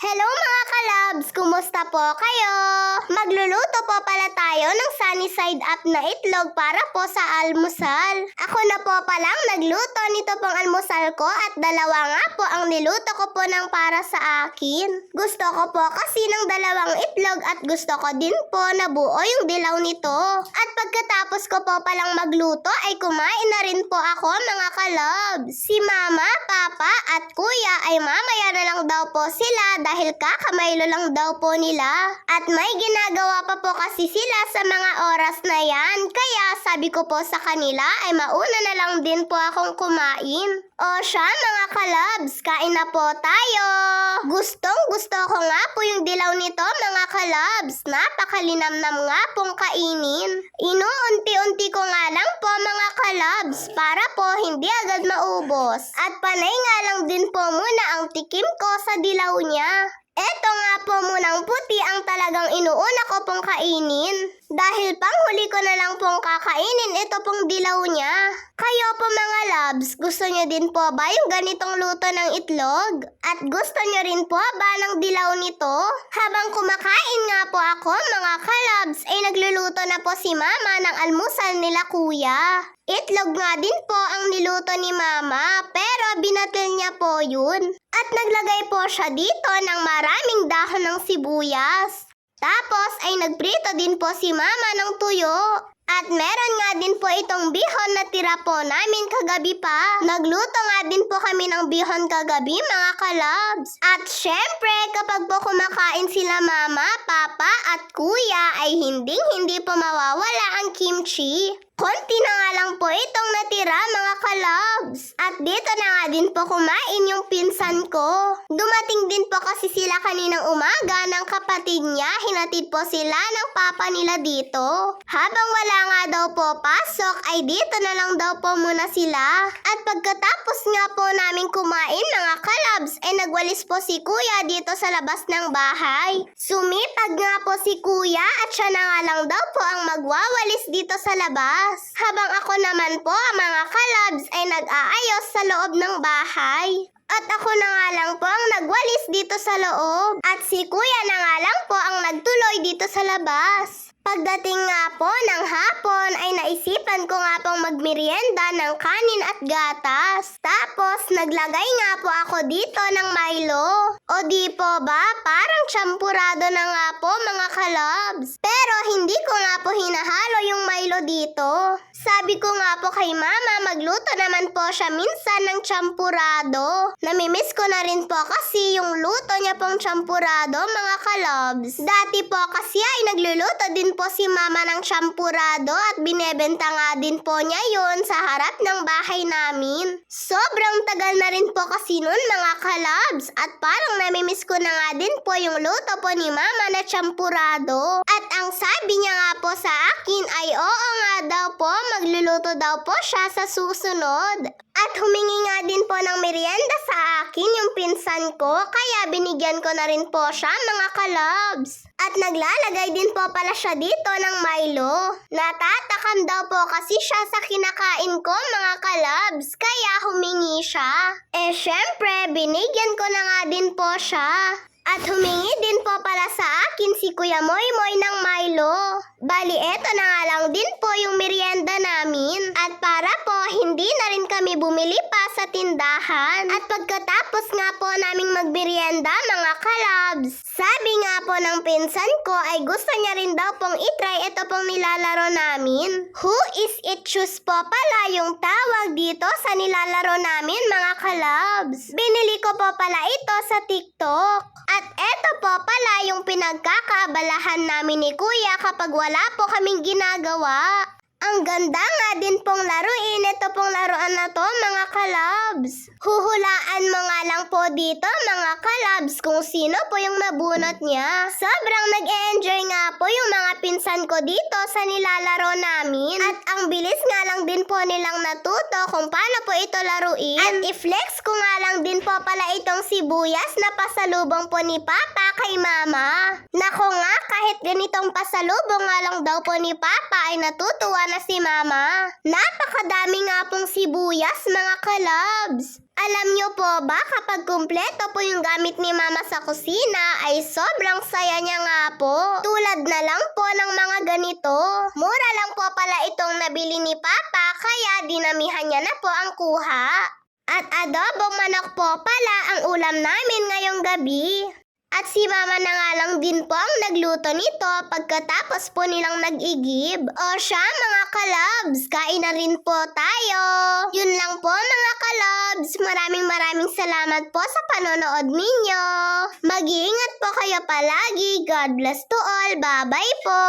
Hello mga kalabs! Kumusta po kayo? Magluluto po pala tayo ng sunny side up na itlog para po sa almusal. Ako na po palang nagluto nito pong almusal ko at dalawa nga po ang niluto ko po ng para sa akin. Gusto ko po kasi ng dalawang itlog at gusto ko din po na buo yung dilaw nito. At pagkatapos ko po palang magluto ay kumain na rin po ako mga kalabs. Si mama, papa at kuya ay mamaya na lang daw po sila dahil kakamaylo lang daw po nila. At may ginagawa pa po kasi sila sa mga oras na yan. Kaya sabi ko po sa kanila ay mauna na lang din po akong kumain. O siya mga kalabs, kain na po tayo. Gustong gusto ko nga po yung dilaw nito mga kalabs. Napakalinamnam nga pong kainin. Inuunti-unti ko nga lang po mga kalabs para po hindi agad maubos. At panay nga lang din po muna ang tikim ko sa dilaw niya. Eto nga po munang puti ang talagang inuuna ko pong kainin. Dahil panghuli ko na lang pong kakainin ito pong dilaw niya. Kayo po mga labs, gusto nyo din po ba yung ganitong luto ng itlog? At gusto nyo rin po ba ng dilaw nito? Habang kumakain nga po ako mga kalabs ay nagluluto na po si mama ng almusal nila kuya. Itlog nga din po ang niluto ni mama pero binatil niya po yun. At naglagay po siya dito ng maraming dahon ng sibuyas. Tapos ay nagprito din po si mama ng tuyo. At meron nga din po itong bihon na tira po namin kagabi pa. Nagluto nga din po kami ng bihon kagabi mga kalabs. At syempre kapag po kumakain sila mama, papa at kuya ay hindi po mawawala ang kimchi. Konti na nga lang po itong natira mga kalabs. At dito na nga din po kumain yung pinsan ko. Dumating din po kasi sila kaninang umaga ng kapatid niya. Hinatid po sila ng papa nila dito. Habang wala nga daw po pasok ay dito na lang daw po muna sila. At pagkatapos nga po namin kumain mga kalabs ay nagwalis po si kuya dito sa labas ng bahay. Sumipag nga po si kuya at siya na nga lang daw po ang magwawalis dito sa labas. Habang ako naman po mga kalabs ay nag-aayos sa loob ng bahay. At ako na nga lang po ang nagwalis dito sa loob. At si kuya na nga lang po ang nagtuloy dito sa labas. Pagdating nga po ng hapon ay naisipan ko nga pong magmerienda ng kanin at gatas. Tapos naglagay nga po ako dito ng Milo. O di po ba parang champurado na nga po mga kalabs. Pero hindi ko nga po hinahalo yung Milo dito. Sabi ko nga po kay mama magluto naman po siya minsan ng champurado. Namimiss ko na rin po kasi yung luto niya pong champurado mga kalabs. Dati po kasi ay nagluluto din po si mama ng champurado at binebenta nga din po niya yun sa harap ng bahay namin. Sobrang tagal na rin po kasi nun mga kalabs at parang namimiss ko na nga din po yung luto po ni mama na champurado. At ang sabi niya nga po sa akin ay oo nga daw po magluluto daw po siya sa susunod. At humingi nga din po ng merienda sa akin yung pinsan ko kaya binigyan ko na rin po siya mga kalabs. At naglalagay din po pala siya dito ng Milo. Natatakam daw po kasi siya sa kinakain ko mga kalabs kaya humingi siya. Eh syempre binigyan ko na nga din po siya. At humingi din po pala sa akin si Kuya Moymoy ng Milo. Bali eto na nga lang din po yung merienda namin. At para po hindi na rin kami bumili pa sa tindahan. At pagkatapos nga po naming magmerienda mga kalabs, sabi nga po ng pinsan ko ay gusto niya rin daw pong itry ito pong nilalaro namin. Who is it choose po pala yung tawag dito sa nilalaro namin mga kalabs. Binili ko po pala ito sa TikTok. At eto po pala yung pinagkakaabalahan namin ni Kuya kapag wala po kaming ginagawa. Ang ganda nga din pong laruin ito pong laruan na to mga kalabs. Huhulaan mo nga lang po dito mga kalabs kung sino po yung nabunot niya. Sobrang nag-enjoy nga po yung mga pinsan ko dito sa nilalaro namin. At ang bilis nga lang din po nilang natuto kung paano po ito laruin. At i-flex ko nga lang din po pala itong sibuyas na pasalubong po ni Papa kay Mama. Nako nga, kahit ganitong pasalubong nga lang daw po ni Papa ay natutuwa na si Mama. Napakadami nga pong sibuyas mga kalabs. Alam niyo po ba kapag kumpleto po yung gamit ni Mama sa kusina ay sobrang saya niya nga po. Tulad na lang po ng mga ganito. Mura lang po pala itong nabili ni Papa kaya dinamihan niya na po ang kuha. At adobong manok po pala ang ulam namin ngayong gabi. At si Mama na nga lang din po ang nagluto nito pagkatapos po nilang nag-igib. O siya mga kalabs, kain na rin po tayo. Yun lang po mga kalabs, maraming salamat po sa panonood ninyo. Mag-iingat po kayo palagi. God bless to all. Bye-bye po.